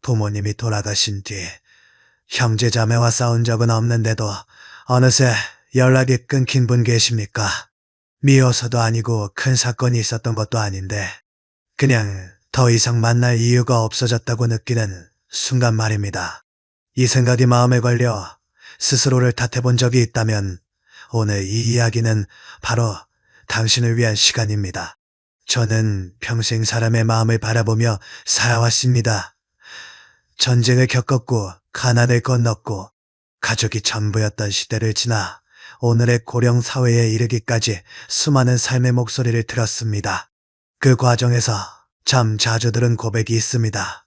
부모님이 돌아가신 뒤 형제 자매와 싸운 적은 없는데도 어느새 연락이 끊긴 분 계십니까? 미워서도 아니고 큰 사건이 있었던 것도 아닌데 그냥 더 이상 만날 이유가 없어졌다고 느끼는 순간 말입니다. 이 생각이 마음에 걸려 스스로를 탓해본 적이 있다면 오늘 이 이야기는 바로 당신을 위한 시간입니다. 저는 평생 사람의 마음을 바라보며 살아왔습니다. 전쟁을 겪었고 가난을 건넜고 가족이 전부였던 시대를 지나 오늘의 고령 사회에 이르기까지 수많은 삶의 목소리를 들었습니다. 그 과정에서 참 자주 들은 고백이 있습니다.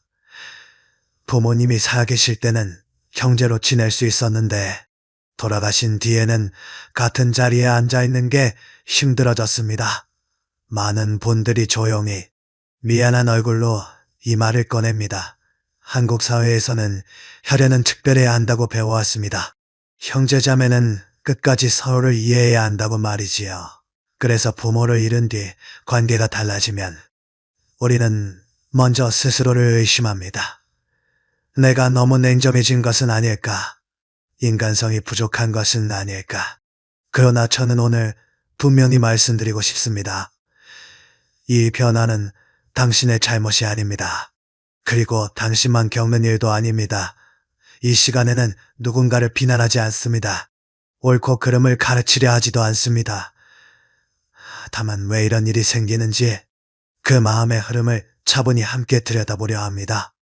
부모님이 살아계실 때는 형제로 지낼 수 있었는데 돌아가신 뒤에는 같은 자리에 앉아있는 게 힘들어졌습니다. 많은 분들이 조용히 미안한 얼굴로 이 말을 꺼냅니다. 한국 사회에서는 혈연은 특별해야 한다고 배워왔습니다. 형제자매는 끝까지 서로를 이해해야 한다고 말이지요. 그래서 부모를 잃은 뒤 관계가 달라지면 우리는 먼저 스스로를 의심합니다. 내가 너무 냉정해진 것은 아닐까? 인간성이 부족한 것은 아닐까? 그러나 저는 오늘 분명히 말씀드리고 싶습니다. 이 변화는 당신의 잘못이 아닙니다. 그리고 당신만 겪는 일도 아닙니다. 이 시간에는 누군가를 비난하지 않습니다. 옳고 그름을 가르치려 하지도 않습니다. 다만 왜 이런 일이 생기는지 그 마음의 흐름을 차분히 함께 들여다보려 합니다.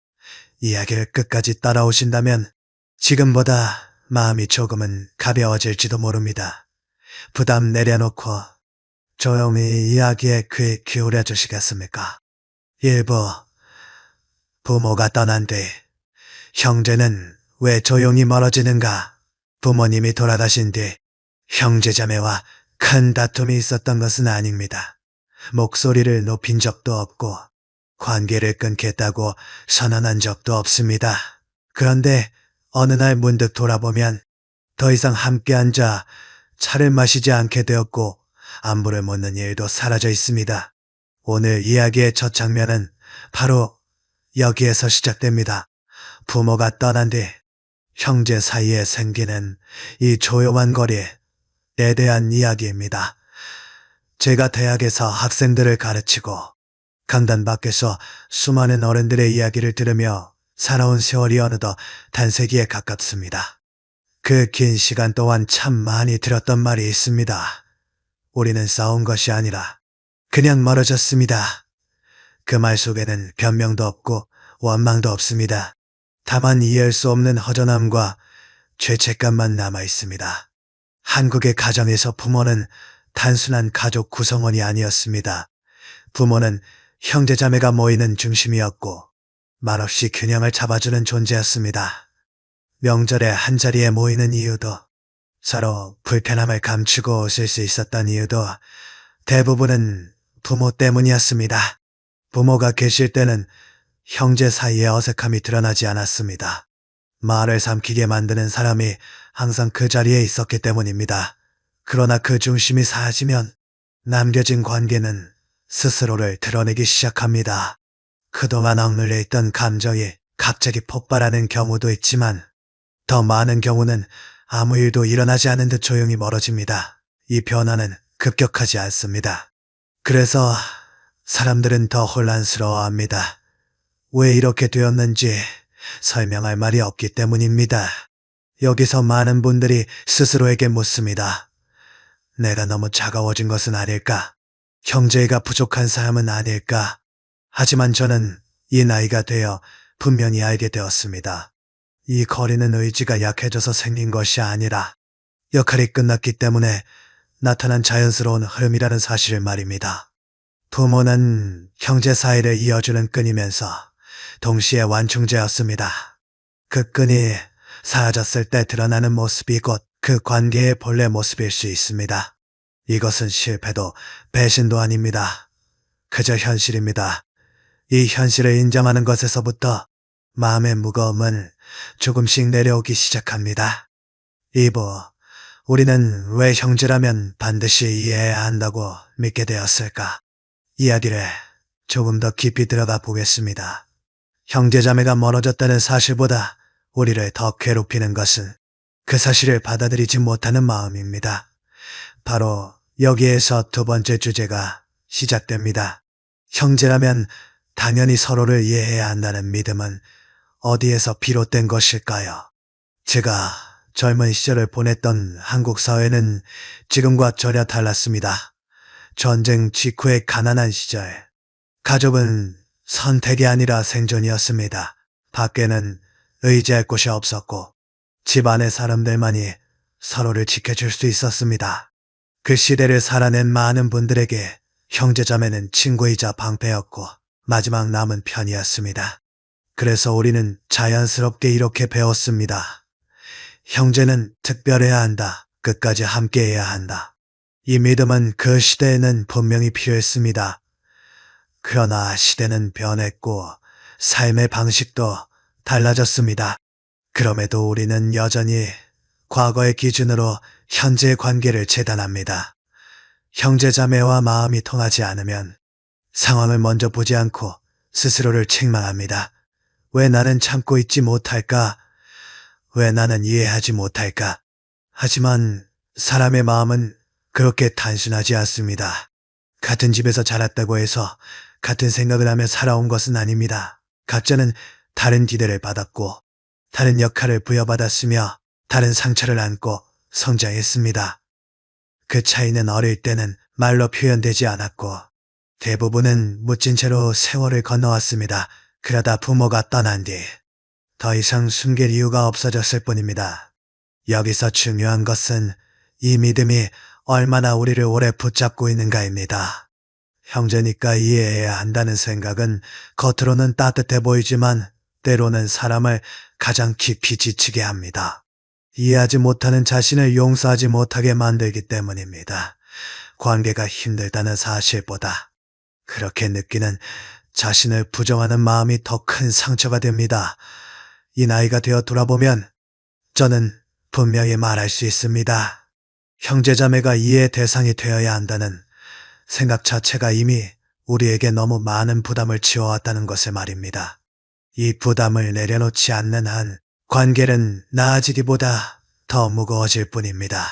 이야기를 끝까지 따라오신다면 지금보다 마음이 조금은 가벼워질지도 모릅니다. 부담 내려놓고 조용히 이야기에 귀 기울여 주시겠습니까? 1부 부모가 떠난 뒤 형제는 왜 조용히 멀어지는가? 부모님이 돌아가신 뒤 형제자매와 큰 다툼이 있었던 것은 아닙니다. 목소리를 높인 적도 없고 관계를 끊겠다고 선언한 적도 없습니다. 그런데 어느 날 문득 돌아보면 더 이상 함께 앉아 차를 마시지 않게 되었고 안부를 묻는 일도 사라져 있습니다. 오늘 이야기의 첫 장면은 바로 여기에서 시작됩니다. 부모가 떠난 뒤 형제 사이에 생기는 이 조용한 거리에 대한 이야기입니다. 제가 대학에서 학생들을 가르치고 강단 밖에서 수많은 어른들의 이야기를 들으며 살아온 세월이 어느덧 단세기에 가깝습니다. 그 긴 시간 동안 참 많이 들었던 말이 있습니다. 우리는 싸운 것이 아니라 그냥 멀어졌습니다. 그 말 속에는 변명도 없고 원망도 없습니다. 다만 이해할 수 없는 허전함과 죄책감만 남아 있습니다. 한국의 가정에서 부모는 단순한 가족 구성원이 아니었습니다. 부모는 형제자매가 모이는 중심이었고 말없이 균형을 잡아주는 존재였습니다. 명절에 한자리에 모이는 이유도 서로 불편함을 감추고 웃을 수 있었던 이유도 대부분은 부모 때문이었습니다. 부모가 계실 때는 형제 사이에 어색함이 드러나지 않았습니다. 말을 삼키게 만드는 사람이 항상 그 자리에 있었기 때문입니다. 그러나 그 중심이 사라지면 남겨진 관계는 스스로를 드러내기 시작합니다. 그동안 억눌려 있던 감정이 갑자기 폭발하는 경우도 있지만 더 많은 경우는 아무 일도 일어나지 않은 듯 조용히 멀어집니다. 이 변화는 급격하지 않습니다. 그래서 사람들은 더 혼란스러워합니다. 왜 이렇게 되었는지 설명할 말이 없기 때문입니다. 여기서 많은 분들이 스스로에게 묻습니다. 내가 너무 차가워진 것은 아닐까? 형제가 부족한 사람은 아닐까? 하지만 저는 이 나이가 되어 분명히 알게 되었습니다. 이 거리는 의지가 약해져서 생긴 것이 아니라 역할이 끝났기 때문에 나타난 자연스러운 흐름이라는 사실을 말입니다. 부모는 형제 사이를 이어주는 끈이면서 동시에 완충제였습니다. 그 끈이 사라졌을 때 드러나는 모습이 곧 그 관계의 본래 모습일 수 있습니다. 이것은 실패도 배신도 아닙니다. 그저 현실입니다. 이 현실을 인정하는 것에서부터 마음의 무거움은 조금씩 내려오기 시작합니다. 2부, 우리는 왜 형제라면 반드시 이해해야 한다고 믿게 되었을까? 이야기를 조금 더 깊이 들어가 보겠습니다. 형제자매가 멀어졌다는 사실보다 우리를 더 괴롭히는 것은 그 사실을 받아들이지 못하는 마음입니다. 바로 여기에서 두 번째 주제가 시작됩니다. 형제라면 당연히 서로를 이해해야 한다는 믿음은 어디에서 비롯된 것일까요? 제가 젊은 시절을 보냈던 한국 사회는 지금과 전혀 달랐습니다. 전쟁 직후의 가난한 시절, 가족은 선택이 아니라 생존이었습니다. 밖에는 의지할 곳이 없었고 집안의 사람들만이 서로를 지켜줄 수 있었습니다. 그 시대를 살아낸 많은 분들에게 형제자매는 친구이자 방패였고 마지막 남은 편이었습니다. 그래서 우리는 자연스럽게 이렇게 배웠습니다. 형제는 특별해야 한다. 끝까지 함께해야 한다. 이 믿음은 그 시대에는 분명히 필요했습니다. 그러나 시대는 변했고 삶의 방식도 달라졌습니다. 그럼에도 우리는 여전히 과거의 기준으로 현재의 관계를 재단합니다. 형제자매와 마음이 통하지 않으면 상황을 먼저 보지 않고 스스로를 책망합니다. 왜 나는 참고 있지 못할까? 왜 나는 이해하지 못할까? 하지만 사람의 마음은 그렇게 단순하지 않습니다. 같은 집에서 자랐다고 해서 같은 생각을 하며 살아온 것은 아닙니다. 각자는 다른 기대를 받았고 다른 역할을 부여받았으며 다른 상처를 안고 성장했습니다. 그 차이는 어릴 때는 말로 표현되지 않았고 대부분은 묻힌 채로 세월을 건너왔습니다. 그러다 부모가 떠난 뒤 더 이상 숨길 이유가 없어졌을 뿐입니다. 여기서 중요한 것은 이 믿음이 얼마나 우리를 오래 붙잡고 있는가입니다. 형제니까 이해해야 한다는 생각은 겉으로는 따뜻해 보이지만 때로는 사람을 가장 깊이 지치게 합니다. 이해하지 못하는 자신을 용서하지 못하게 만들기 때문입니다. 관계가 힘들다는 사실보다 그렇게 느끼는 자신을 부정하는 마음이 더 큰 상처가 됩니다. 이 나이가 되어 돌아보면 저는 분명히 말할 수 있습니다. 형제자매가 이해의 대상이 되어야 한다는 생각 자체가 이미 우리에게 너무 많은 부담을 지어왔다는 것을 말입니다. 이 부담을 내려놓지 않는 한 관계는 나아지기보다 더 무거워질 뿐입니다.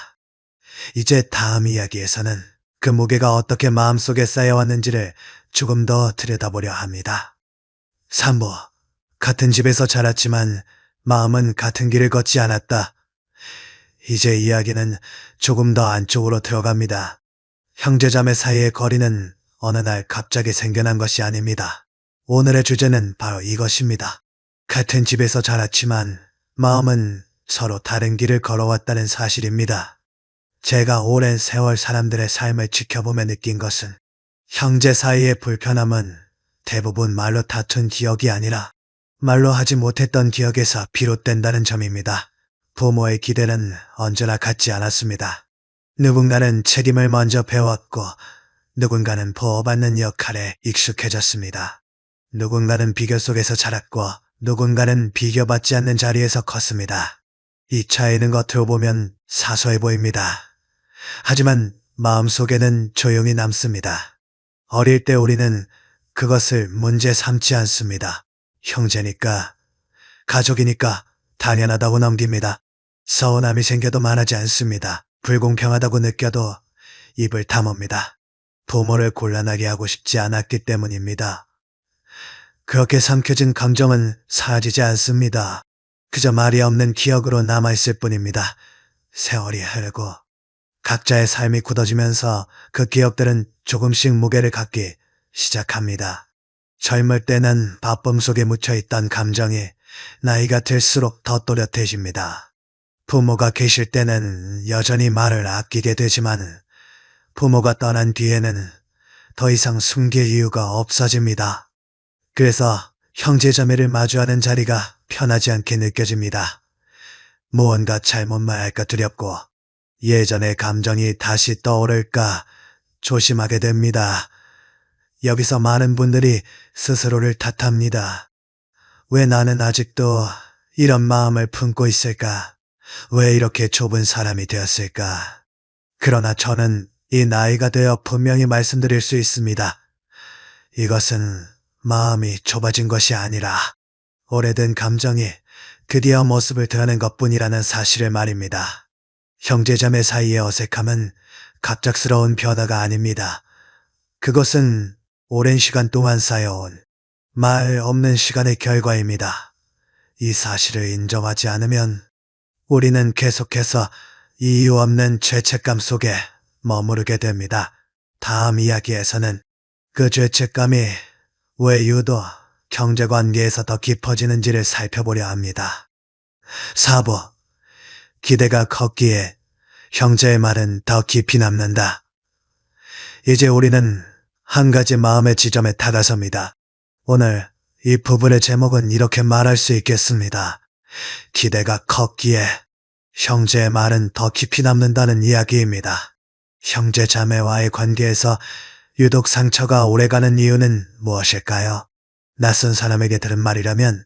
이제 다음 이야기에서는 그 무게가 어떻게 마음속에 쌓여왔는지를 조금 더 들여다보려 합니다. 3부. 같은 집에서 자랐지만 마음은 같은 길을 걷지 않았다. 이제 이야기는 조금 더 안쪽으로 들어갑니다. 형제자매 사이의 거리는 어느 날 갑자기 생겨난 것이 아닙니다. 오늘의 주제는 바로 이것입니다. 같은 집에서 자랐지만 마음은 서로 다른 길을 걸어왔다는 사실입니다. 제가 오랜 세월 사람들의 삶을 지켜보며 느낀 것은 형제 사이의 불편함은 대부분 말로 다툰 기억이 아니라 말로 하지 못했던 기억에서 비롯된다는 점입니다. 부모의 기대는 언제나 같지 않았습니다. 누군가는 책임을 먼저 배웠고 누군가는 보호받는 역할에 익숙해졌습니다. 누군가는 비교 속에서 자랐고 누군가는 비교받지 않는 자리에서 컸습니다. 이 차이는 겉으로 보면 사소해 보입니다. 하지만 마음속에는 조용히 남습니다. 어릴 때 우리는 그것을 문제 삼지 않습니다. 형제니까, 가족이니까 당연하다고 넘깁니다. 서운함이 생겨도 말하지 않습니다. 불공평하다고 느껴도 입을 다뭅니다. 부모를 곤란하게 하고 싶지 않았기 때문입니다. 그렇게 삼켜진 감정은 사라지지 않습니다. 그저 말이 없는 기억으로 남아있을 뿐입니다. 세월이 흐르고 각자의 삶이 굳어지면서 그 기억들은 조금씩 무게를 갖기 시작합니다. 젊을 때는 바쁨 속에 묻혀있던 감정이 나이가 들수록 더 또렷해집니다. 부모가 계실 때는 여전히 말을 아끼게 되지만 부모가 떠난 뒤에는 더 이상 숨길 이유가 없어집니다. 그래서 형제자매를 마주하는 자리가 편하지 않게 느껴집니다. 무언가 잘못 말할까 두렵고 예전의 감정이 다시 떠오를까 조심하게 됩니다. 여기서 많은 분들이 스스로를 탓합니다. 왜 나는 아직도 이런 마음을 품고 있을까? 왜 이렇게 좁은 사람이 되었을까? 그러나 저는 이 나이가 되어 분명히 말씀드릴 수 있습니다. 이것은 마음이 좁아진 것이 아니라 오래된 감정이 드디어 모습을 드러낸 것뿐이라는 사실을 말입니다. 형제자매 사이의 어색함은 갑작스러운 변화가 아닙니다. 그것은 오랜 시간 동안 쌓여온 말 없는 시간의 결과입니다. 이 사실을 인정하지 않으면 우리는 계속해서 이유 없는 죄책감 속에 머무르게 됩니다. 다음 이야기에서는 그 죄책감이 왜 유독 형제관계에서 더 깊어지는지를 살펴보려 합니다. 4부. 기대가 컸기에 형제의 말은 더 깊이 남는다. 이제 우리는 한 가지 마음의 지점에 다가섭니다. 오늘 이 부분의 제목은 이렇게 말할 수 있겠습니다. 기대가 컸기에 형제의 말은 더 깊이 남는다는 이야기입니다. 형제 자매와의 관계에서 유독 상처가 오래가는 이유는 무엇일까요? 낯선 사람에게 들은 말이라면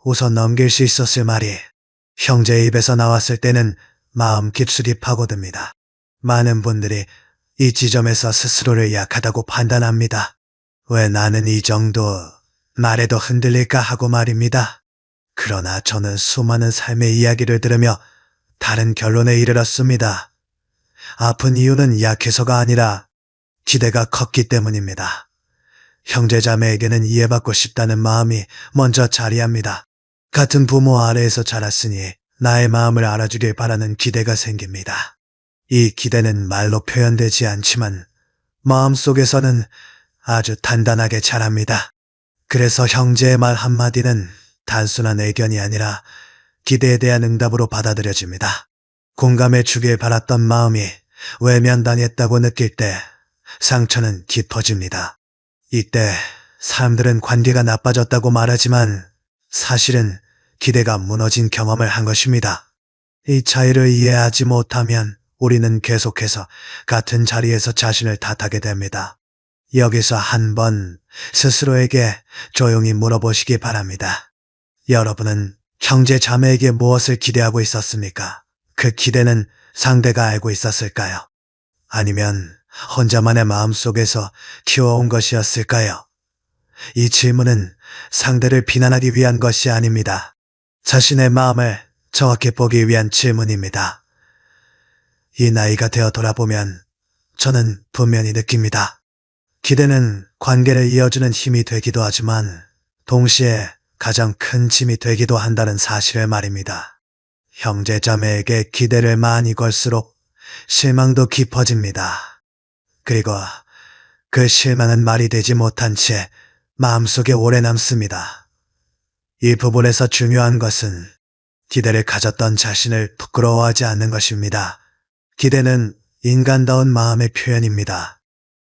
우선 넘길 수 있었을 말이 형제의 입에서 나왔을 때는 마음 깊숙이 파고듭니다. 많은 분들이 이 지점에서 스스로를 약하다고 판단합니다. 왜 나는 이 정도 말에도 흔들릴까 하고 말입니다. 그러나 저는 수많은 삶의 이야기를 들으며 다른 결론에 이르렀습니다. 아픈 이유는 약해서가 아니라 기대가 컸기 때문입니다. 형제자매에게는 이해받고 싶다는 마음이 먼저 자리합니다. 같은 부모 아래에서 자랐으니 나의 마음을 알아주길 바라는 기대가 생깁니다. 이 기대는 말로 표현되지 않지만 마음속에서는 아주 단단하게 자랍니다. 그래서 형제의 말 한마디는 단순한 의견이 아니라 기대에 대한 응답으로 받아들여집니다. 공감해 주길 바랐던 마음이 외면당했다고 느낄 때 상처는 깊어집니다. 이때 사람들은 관계가 나빠졌다고 말하지만 사실은 기대가 무너진 경험을 한 것입니다. 이 차이를 이해하지 못하면 우리는 계속해서 같은 자리에서 자신을 탓하게 됩니다. 여기서 한번 스스로에게 조용히 물어보시기 바랍니다. 여러분은 형제 자매에게 무엇을 기대하고 있었습니까? 그 기대는 상대가 알고 있었을까요? 아니면 혼자만의 마음속에서 키워온 것이었을까요? 이 질문은 상대를 비난하기 위한 것이 아닙니다. 자신의 마음을 정확히 보기 위한 질문입니다. 이 나이가 되어 돌아보면 저는 분명히 느낍니다. 기대는 관계를 이어주는 힘이 되기도 하지만 동시에 가장 큰 짐이 되기도 한다는 사실을 말입니다. 형제자매에게 기대를 많이 걸수록 실망도 깊어집니다. 그리고 그 실망은 말이 되지 못한 채 마음속에 오래 남습니다. 이 부분에서 중요한 것은 기대를 가졌던 자신을 부끄러워하지 않는 것입니다. 기대는 인간다운 마음의 표현입니다.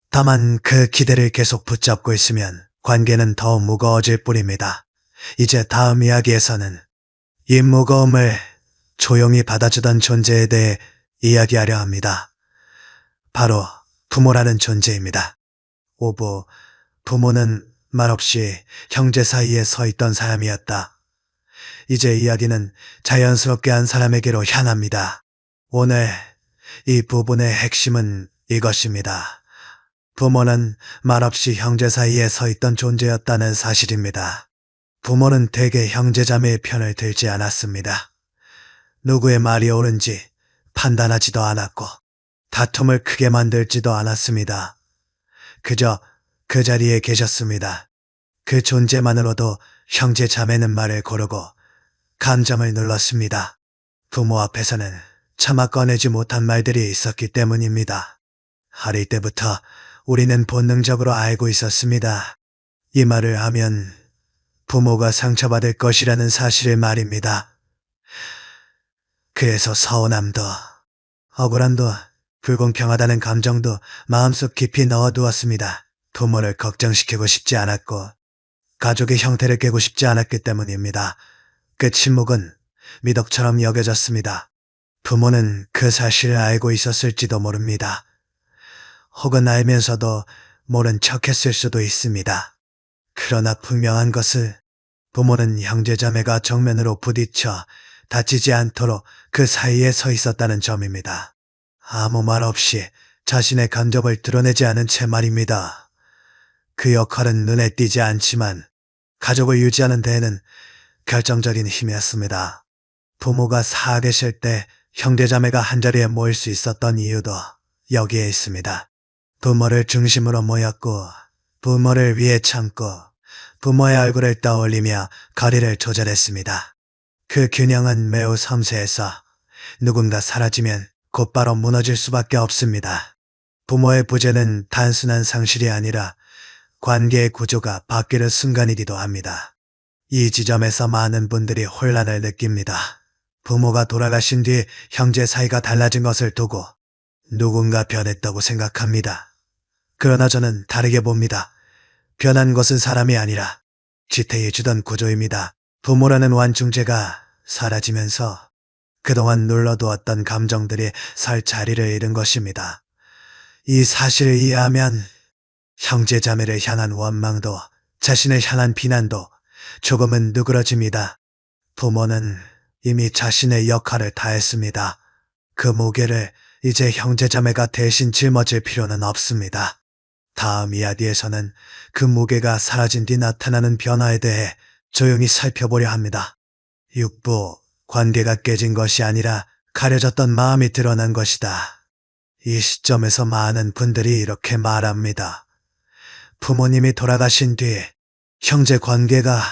다만 그 기대를 계속 붙잡고 있으면 관계는 더 무거워질 뿐입니다. 이제 다음 이야기에서는 이 무거움을 조용히 받아주던 존재에 대해 이야기하려 합니다. 바로 부모라는 존재입니다. 오부, 부모는 말없이 형제 사이에 서 있던 사람이었다. 이제 이야기는 자연스럽게 한 사람에게로 향합니다. 오늘 이 부분의 핵심은 이것입니다. 부모는 말없이 형제 사이에 서 있던 존재였다는 사실입니다. 부모는 대개 형제자매의 편을 들지 않았습니다. 누구의 말이 옳은지 판단하지도 않았고 다툼을 크게 만들지도 않았습니다. 그저 그 자리에 계셨습니다. 그 존재만으로도 형제 자매는 말을 고르고 감정을 눌렀습니다. 부모 앞에서는 차마 꺼내지 못한 말들이 있었기 때문입니다. 어릴 때부터 우리는 본능적으로 알고 있었습니다. 이 말을 하면 부모가 상처받을 것이라는 사실을 말입니다. 그래서 서운함도, 억울함도, 불공평하다는 감정도 마음속 깊이 넣어두었습니다. 부모를 걱정시키고 싶지 않았고 가족의 형태를 깨고 싶지 않았기 때문입니다. 그 침묵은 미덕처럼 여겨졌습니다. 부모는 그 사실을 알고 있었을지도 모릅니다. 혹은 알면서도 모른 척했을 수도 있습니다. 그러나 분명한 것은 부모는 형제자매가 정면으로 부딪혀 다치지 않도록 그 사이에 서 있었다는 점입니다. 아무 말 없이 자신의 감정을 드러내지 않은 채 말입니다. 그 역할은 눈에 띄지 않지만 가족을 유지하는 데에는 결정적인 힘이었습니다. 부모가 살아계실 때 형제자매가 한자리에 모일 수 있었던 이유도 여기에 있습니다. 부모를 중심으로 모였고 부모를 위해 참고 부모의 얼굴을 떠올리며 거리를 조절했습니다. 그 균형은 매우 섬세해서 누군가 사라지면 곧바로 무너질 수밖에 없습니다. 부모의 부재는 단순한 상실이 아니라 관계의 구조가 바뀌는 순간이기도 합니다. 이 지점에서 많은 분들이 혼란을 느낍니다. 부모가 돌아가신 뒤 형제 사이가 달라진 것을 두고 누군가 변했다고 생각합니다. 그러나 저는 다르게 봅니다. 변한 것은 사람이 아니라 지태해 주던 구조입니다. 부모라는 완충제가 사라지면서 그동안 눌러두었던 감정들이 설 자리를 잃은 것입니다. 이 사실을 이해하면 형제자매를 향한 원망도 자신을 향한 비난도 조금은 누그러집니다. 부모는 이미 자신의 역할을 다했습니다. 그 무게를 이제 형제자매가 대신 짊어질 필요는 없습니다. 다음 이야기에서는 그 무게가 사라진 뒤 나타나는 변화에 대해 조용히 살펴보려 합니다. 6부, 관계가 깨진 것이 아니라 가려졌던 마음이 드러난 것이다. 이 시점에서 많은 분들이 이렇게 말합니다. 부모님이 돌아가신 뒤 형제 관계가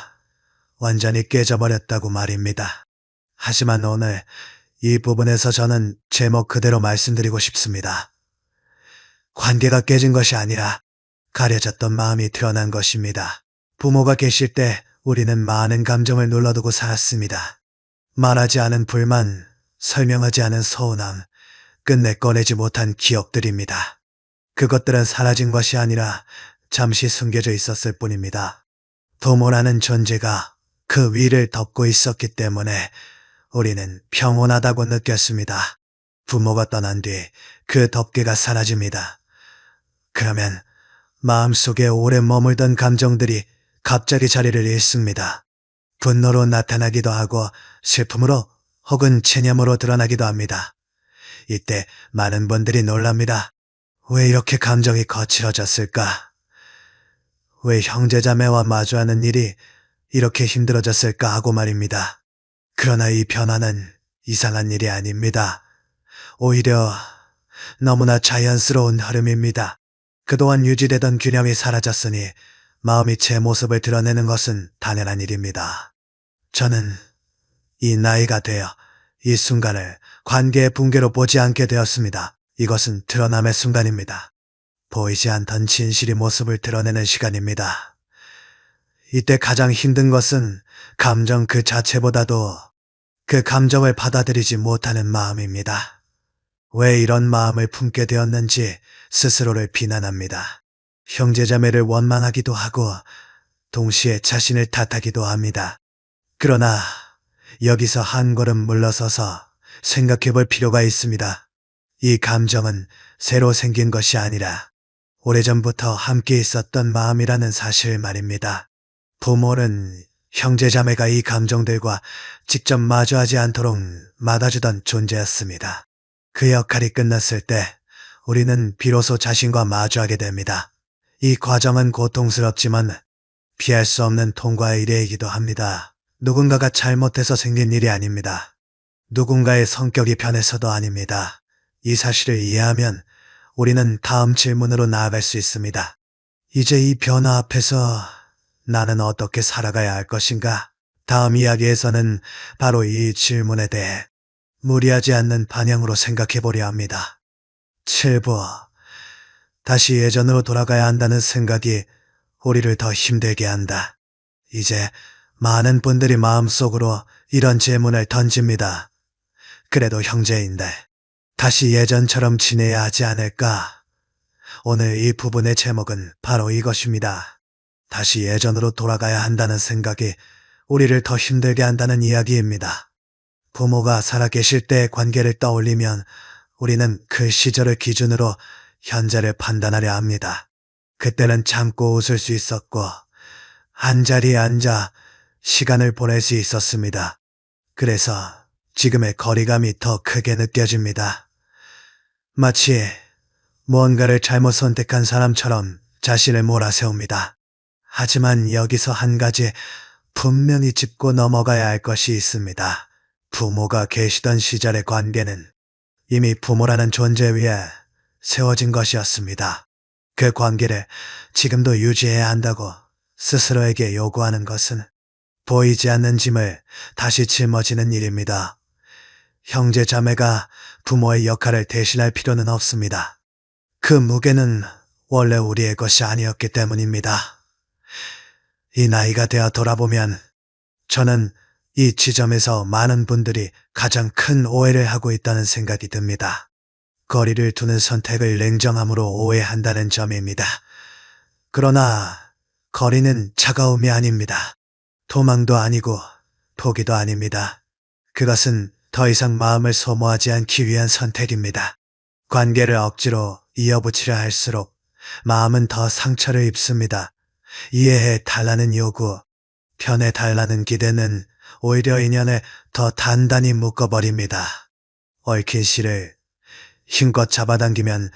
완전히 깨져버렸다고 말입니다. 하지만 오늘 이 부분에서 저는 제목 그대로 말씀드리고 싶습니다. 관계가 깨진 것이 아니라 가려졌던 마음이 드러난 것입니다. 부모가 계실 때 우리는 많은 감정을 눌러두고 살았습니다. 말하지 않은 불만, 설명하지 않은 서운함, 끝내 꺼내지 못한 기억들입니다. 그것들은 사라진 것이 아니라 잠시 숨겨져 있었을 뿐입니다. 부모라는 존재가 그 위를 덮고 있었기 때문에 우리는 평온하다고 느꼈습니다. 부모가 떠난 뒤 그 덮개가 사라집니다. 그러면 마음속에 오래 머물던 감정들이 갑자기 자리를 잃습니다. 분노로 나타나기도 하고 슬픔으로 혹은 체념으로 드러나기도 합니다. 이때 많은 분들이 놀랍니다. 왜 이렇게 감정이 거칠어졌을까? 왜 형제자매와 마주하는 일이 이렇게 힘들어졌을까 하고 말입니다. 그러나 이 변화는 이상한 일이 아닙니다. 오히려 너무나 자연스러운 흐름입니다. 그동안 유지되던 균형이 사라졌으니 마음이 제 모습을 드러내는 것은 당연한 일입니다. 저는 이 나이가 되어 이 순간을 관계의 붕괴로 보지 않게 되었습니다. 이것은 드러남의 순간입니다. 보이지 않던 진실의 모습을 드러내는 시간입니다. 이때 가장 힘든 것은 감정 그 자체보다도 그 감정을 받아들이지 못하는 마음입니다. 왜 이런 마음을 품게 되었는지 스스로를 비난합니다. 형제자매를 원망하기도 하고 동시에 자신을 탓하기도 합니다. 그러나 여기서 한 걸음 물러서서 생각해 볼 필요가 있습니다. 이 감정은 새로 생긴 것이 아니라 오래전부터 함께 있었던 마음이라는 사실 말입니다. 부모는 형제자매가 이 감정들과 직접 마주하지 않도록 막아주던 존재였습니다. 그 역할이 끝났을 때 우리는 비로소 자신과 마주하게 됩니다. 이 과정은 고통스럽지만 피할 수 없는 통과의 일이기도 합니다. 누군가가 잘못해서 생긴 일이 아닙니다. 누군가의 성격이 변해서도 아닙니다. 이 사실을 이해하면 우리는 다음 질문으로 나아갈 수 있습니다. 이제 이 변화 앞에서 나는 어떻게 살아가야 할 것인가? 다음 이야기에서는 바로 이 질문에 대해 무리하지 않는 방향으로 생각해 보려 합니다. 7부. 다시 예전으로 돌아가야 한다는 생각이 우리를 더 힘들게 한다. 이제 많은 분들이 마음속으로 이런 질문을 던집니다. 그래도 형제인데 다시 예전처럼 지내야 하지 않을까? 오늘 이 부분의 제목은 바로 이것입니다. 다시 예전으로 돌아가야 한다는 생각이 우리를 더 힘들게 한다는 이야기입니다. 부모가 살아계실 때의 관계를 떠올리면 우리는 그 시절을 기준으로 현재를 판단하려 합니다. 그때는 참고 웃을 수 있었고 한자리에 앉아 시간을 보낼 수 있었습니다. 그래서 지금의 거리감이 더 크게 느껴집니다. 마치 무언가를 잘못 선택한 사람처럼 자신을 몰아세웁니다. 하지만 여기서 한 가지 분명히 짚고 넘어가야 할 것이 있습니다. 부모가 계시던 시절의 관계는 이미 부모라는 존재 위에 세워진 것이었습니다. 그 관계를 지금도 유지해야 한다고 스스로에게 요구하는 것은 보이지 않는 짐을 다시 짊어지는 일입니다. 형제 자매가 부모의 역할을 대신할 필요는 없습니다. 그 무게는 원래 우리의 것이 아니었기 때문입니다. 이 나이가 되어 돌아보면 저는 이 지점에서 많은 분들이 가장 큰 오해를 하고 있다는 생각이 듭니다. 거리를 두는 선택을 냉정함으로 오해한다는 점입니다. 그러나 거리는 차가움이 아닙니다. 도망도 아니고 포기도 아닙니다. 그것은 더 이상 마음을 소모하지 않기 위한 선택입니다. 관계를 억지로 이어붙이려 할수록 마음은 더 상처를 입습니다. 이해해 달라는 요구, 편해 달라는 기대는 오히려 인연을 더 단단히 묶어버립니다. 얽힌 실을 힘껏 잡아당기면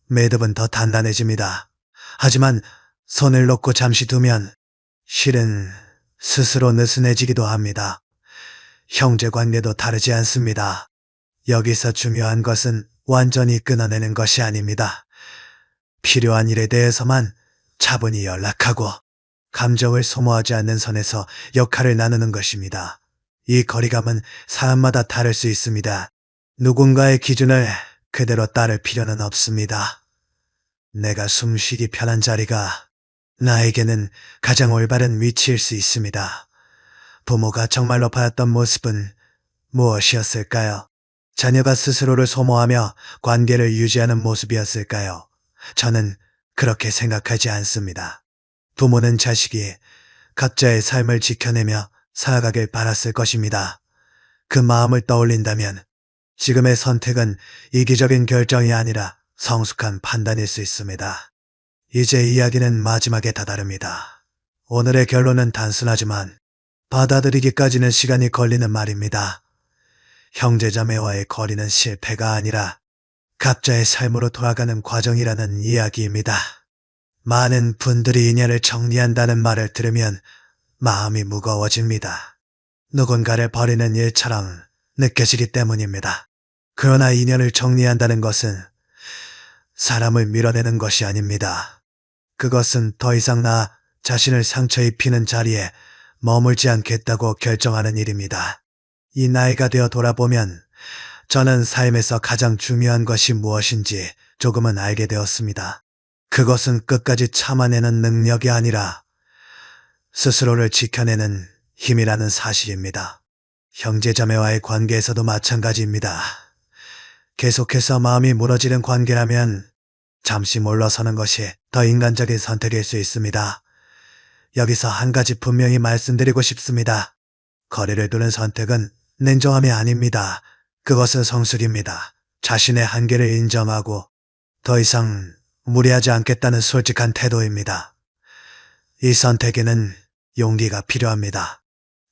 매듭은 더 단단해집니다. 하지만 손을 놓고 잠시 두면 실은 스스로 느슨해지기도 합니다. 형제 관계도 다르지 않습니다. 여기서 중요한 것은 완전히 끊어내는 것이 아닙니다. 필요한 일에 대해서만 차분히 연락하고 감정을 소모하지 않는 선에서 역할을 나누는 것입니다. 이 거리감은 사람마다 다를 수 있습니다. 누군가의 기준을 그대로 따를 필요는 없습니다. 내가 숨쉬기 편한 자리가 나에게는 가장 올바른 위치일 수 있습니다. 부모가 정말로 바랐던 모습은 무엇이었을까요? 자녀가 스스로를 소모하며 관계를 유지하는 모습이었을까요? 저는 그렇게 생각하지 않습니다. 부모는 자식이 각자의 삶을 지켜내며 살아가길 바랐을 것입니다. 그 마음을 떠올린다면 지금의 선택은 이기적인 결정이 아니라 성숙한 판단일 수 있습니다. 이제 이야기는 마지막에 다다릅니다. 오늘의 결론은 단순하지만 받아들이기까지는 시간이 걸리는 말입니다. 형제자매와의 거리는 실패가 아니라 각자의 삶으로 돌아가는 과정이라는 이야기입니다. 많은 분들이 인연을 정리한다는 말을 들으면 마음이 무거워집니다. 누군가를 버리는 일처럼 느껴지기 때문입니다. 그러나 인연을 정리한다는 것은 사람을 밀어내는 것이 아닙니다. 그것은 더 이상 나 자신을 상처 입히는 자리에 머물지 않겠다고 결정하는 일입니다. 이 나이가 되어 돌아보면 저는 삶에서 가장 중요한 것이 무엇인지 조금은 알게 되었습니다. 그것은 끝까지 참아내는 능력이 아니라 스스로를 지켜내는 힘이라는 사실입니다. 형제자매와의 관계에서도 마찬가지입니다. 계속해서 마음이 무너지는 관계라면 잠시 물러서는 것이 더 인간적인 선택일 수 있습니다. 여기서 한 가지 분명히 말씀드리고 싶습니다. 거리를 두는 선택은 냉정함이 아닙니다. 그것은 성숙입니다. 자신의 한계를 인정하고 더 이상 무리하지 않겠다는 솔직한 태도입니다. 이 선택에는 용기가 필요합니다.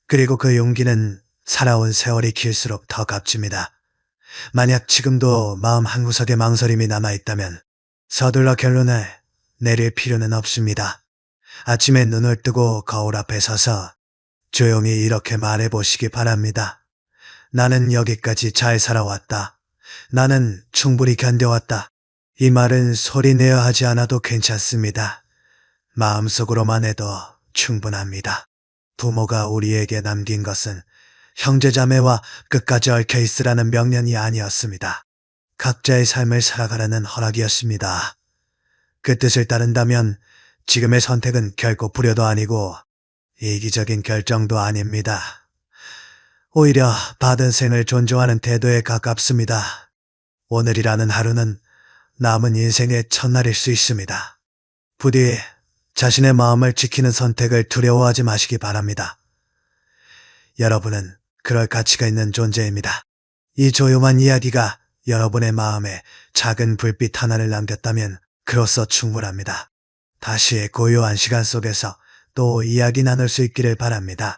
그리고 그 용기는 살아온 세월이 길수록 더 값집니다. 만약 지금도 마음 한구석에 망설임이 남아있다면 서둘러 결론을 내릴 필요는 없습니다. 아침에 눈을 뜨고 거울 앞에 서서 조용히 이렇게 말해보시기 바랍니다. 나는 여기까지 잘 살아왔다. 나는 충분히 견뎌왔다. 이 말은 소리 내어 하지 않아도 괜찮습니다. 마음속으로만 해도 충분합니다. 부모가 우리에게 남긴 것은 형제자매와 끝까지 얽혀 있으라는 명령이 아니었습니다. 각자의 삶을 살아가라는 허락이었습니다. 그 뜻을 따른다면 지금의 선택은 결코 불효도 아니고 이기적인 결정도 아닙니다. 오히려 받은 생을 존중하는 태도에 가깝습니다. 오늘이라는 하루는 남은 인생의 첫날일 수 있습니다. 부디 자신의 마음을 지키는 선택을 두려워하지 마시기 바랍니다. 여러분은 그럴 가치가 있는 존재입니다. 이 조용한 이야기가 여러분의 마음에 작은 불빛 하나를 남겼다면 그로써 충분합니다. 다시 고요한 시간 속에서 또 이야기 나눌 수 있기를 바랍니다.